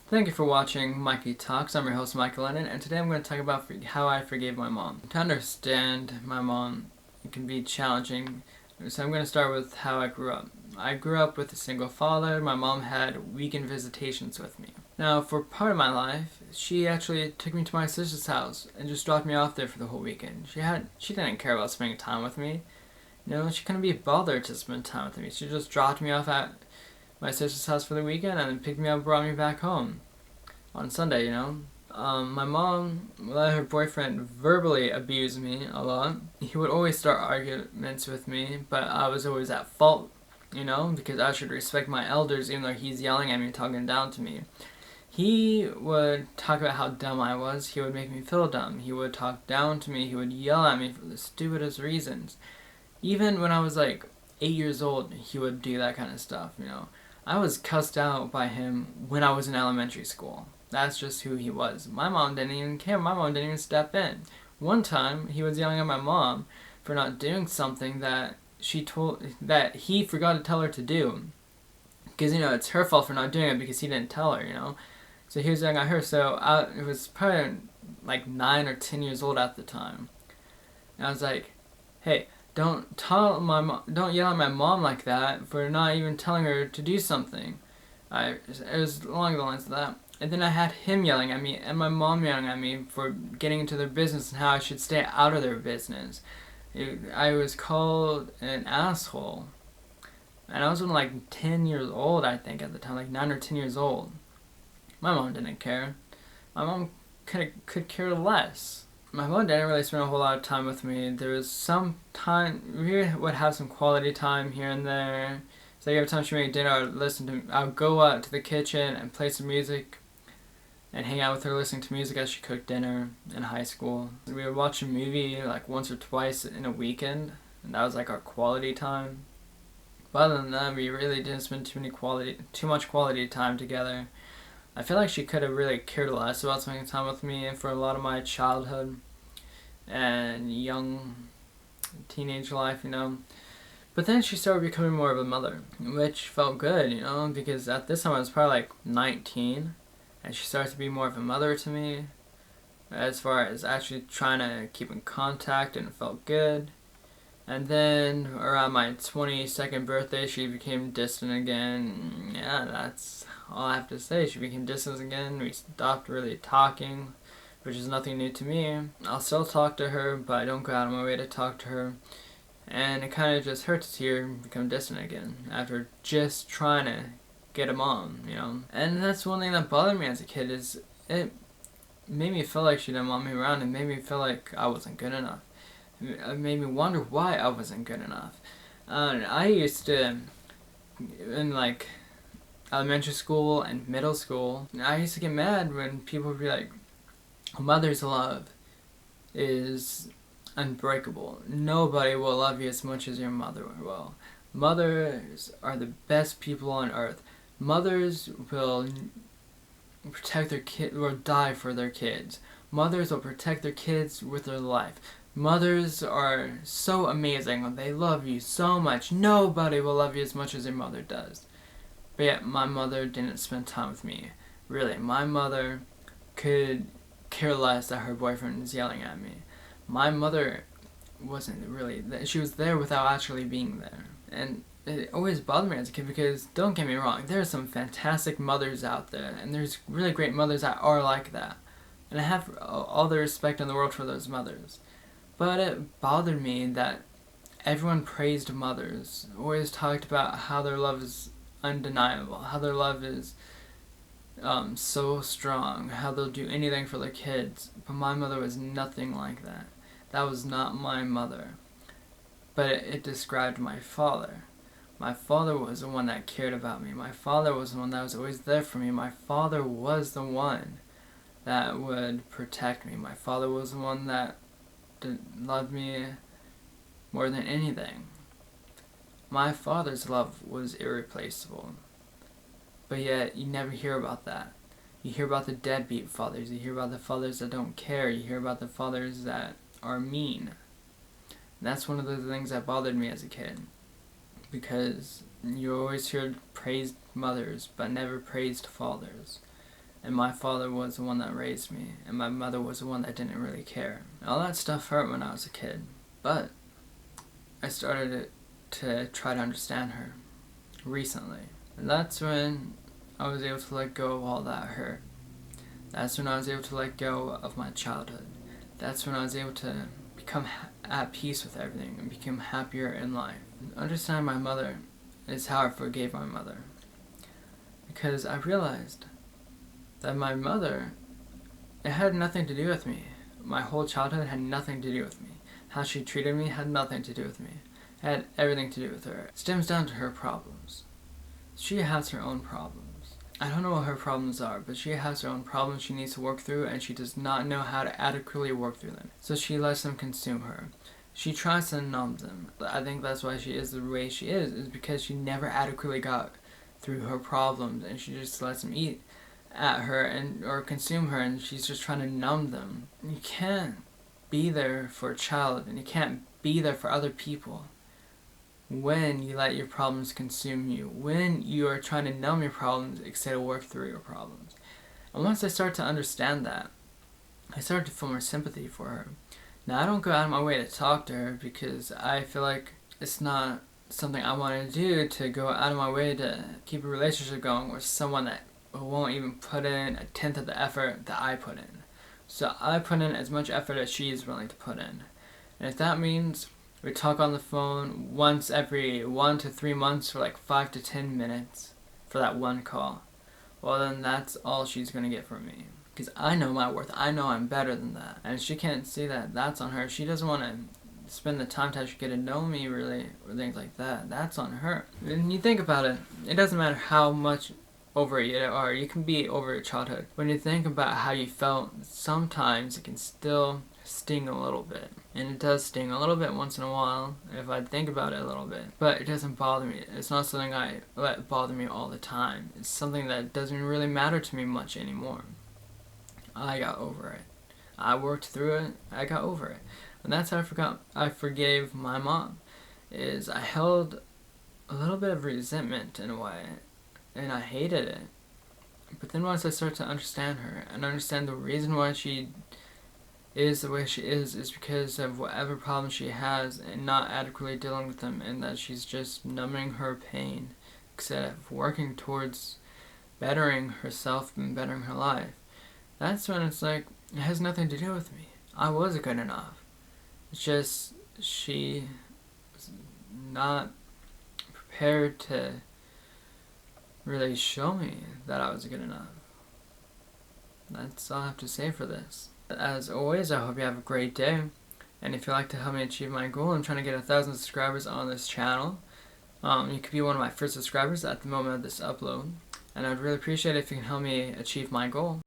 Thank you for watching Mikey Talks. I'm your host, Michael Lennon, and today I'm going to talk about how I forgave my mom. To understand my mom, it can be challenging, so I'm going to start with how I grew up. I grew up with a single father. My mom had weekend visitations with me. Now, for part of my life, she actually took me to my sister's house and just dropped me off there for the whole weekend. She didn't care about spending time with me. She couldn't be bothered to spend time with me. She just dropped me off at my sister's house for the weekend and then picked me up and brought me back home on Sunday. My mom let her boyfriend verbally abuse me a lot. He would always start arguments with me, but I was always at fault, because I should respect my elders even though he's yelling at me, talking down to me. He would talk about how dumb I was. He would make me feel dumb. He would talk down to me. He would yell at me for the stupidest reasons. Even when I was like 8 years old, he would do that kind of stuff, I was cussed out by him when I was in elementary school. That's just who he was. My mom didn't even care. My mom didn't even step in. One time, he was yelling at my mom for not doing something that he forgot to tell her to do. Because, it's her fault for not doing it because he didn't tell her, So he was yelling at her. So it was probably like 9 or 10 years old at the time. And I was like, hey, don't yell at my mom like that for not even telling her to do something. It was along the lines of that. And then I had him yelling at me and my mom yelling at me for getting into their business and how I should stay out of their business. I was called an asshole. And I was only like 10 years old, I think, at the time, like 9 or 10 years old. My mom didn't care. My mom could care less. My mom didn't really spend a whole lot of time with me. There was some time, we would have some quality time here and there. So every time she made dinner, I would go out to the kitchen and play some music and hang out with her listening to music as she cooked dinner in high school. We would watch a movie like once or twice in a weekend, and that was like our quality time. But other than that, we really didn't spend too much quality time together. I feel like she could have really cared less about spending time with me for a lot of my childhood and young teenage life, But then she started becoming more of a mother, which felt good, because at this time I was probably like 19, and she started to be more of a mother to me, as far as actually trying to keep in contact, and it felt good. And then around my 22nd birthday, she became distant again. Yeah, that's all I have to say. She became distant again. We stopped really talking, which is nothing new to me. I'll still talk to her, but I don't go out of my way to talk to her. And it kind of just hurts to see her become distant again after just trying to get a mom, And that's one thing that bothered me as a kid is it made me feel like she didn't want me around. It made me feel like I wasn't good enough. It made me wonder why I wasn't good enough. I used to, in like elementary school and middle school, I used to get mad when people would be like, mother's love is unbreakable. Nobody will love you as much as your mother will. Mothers are the best people on earth. Mothers will protect their kid, will die for their kids. Mothers will protect their kids with their life. Mothers are so amazing. They love you so much. Nobody will love you as much as your mother does. But yet, my mother didn't spend time with me. Really, my mother could care less that her boyfriend was yelling at me. My mother wasn't really, she was there without actually being there. And it always bothered me as a kid because, don't get me wrong, there are some fantastic mothers out there, and there's really great mothers that are like that. And I have all the respect in the world for those mothers. But it bothered me that everyone praised mothers, always talked about how their love is undeniable, how their love is so strong, how they'll do anything for their kids. But my mother was nothing like that. That was not my mother. But it described my father. My father was the one that cared about me. My father was the one that was always there for me. My father was the one that would protect me. My father was the one that loved me more than anything. My father's love was irreplaceable. But yet, you never hear about that. You hear about the deadbeat fathers. You hear about the fathers that don't care. You hear about the fathers that are mean. And that's one of the things that bothered me as a kid. Because you always heard praised mothers, but never praised fathers. and my father was the one that raised me, and my mother was the one that didn't really care. All that stuff hurt when I was a kid, but I started to try to understand her recently. And that's when I was able to let go of all that hurt. That's when I was able to let go of my childhood. That's when I was able to become at peace with everything and become happier in life. Understanding my mother is how I forgave my mother. Because I realized that my mother, it had nothing to do with me. My whole childhood had nothing to do with me. How she treated me had nothing to do with me. It had everything to do with her. It stems down to her problems. She has her own problems. I don't know what her problems are, but she has her own problems she needs to work through, and she does not know how to adequately work through them. So she lets them consume her. She tries to numb them. I think that's why she is the way she is because she never adequately got through her problems, and she just lets them eat at her or consume her, and she's just trying to numb them. You can't be there for a child, and you can't be there for other people when you let your problems consume you, when you are trying to numb your problems instead of work through your problems. And once I start to understand that, I started to feel more sympathy for her. Now, I don't go out of my way to talk to her because I feel like it's not something I want to do, to go out of my way to keep a relationship going with someone that won't even put in a tenth of the effort that I put in. So I put in as much effort as she is willing to put in. And if that means we talk on the phone once every 1 to 3 months for like 5 to 10 minutes for that one call, well then that's all she's going to get from me. Because I know my worth. I know I'm better than that. And if she can't see that, that's on her. She doesn't want to spend the time to actually get to know me really, or things like that. That's on her. When you think about it, it doesn't matter how much over you are. You can be over your childhood. When you think about how you felt, sometimes it can still sting a little bit. And it does sting a little bit once in a while if I think about it a little bit. But it doesn't bother me. It's not something I let bother me all the time. It's something that doesn't really matter to me much anymore. I got over it. I worked through it. I got over it. And that's how I forgave my mom. Is I held a little bit of resentment in a way, and I hated it. But then once I started to understand her and understand the reason why she is the way she is because of whatever problems she has and not adequately dealing with them, and that she's just numbing her pain instead of working towards bettering herself and bettering her life. That's when it's like, it has nothing to do with me. I was good enough. It's just she was not prepared to really show me that I was good enough. That's all I have to say for this. As always, I hope you have a great day. And if you'd like to help me achieve my goal, I'm trying to get 1,000 subscribers on this channel. You could be one of my first subscribers at the moment of this upload. And I'd really appreciate it if you can help me achieve my goal.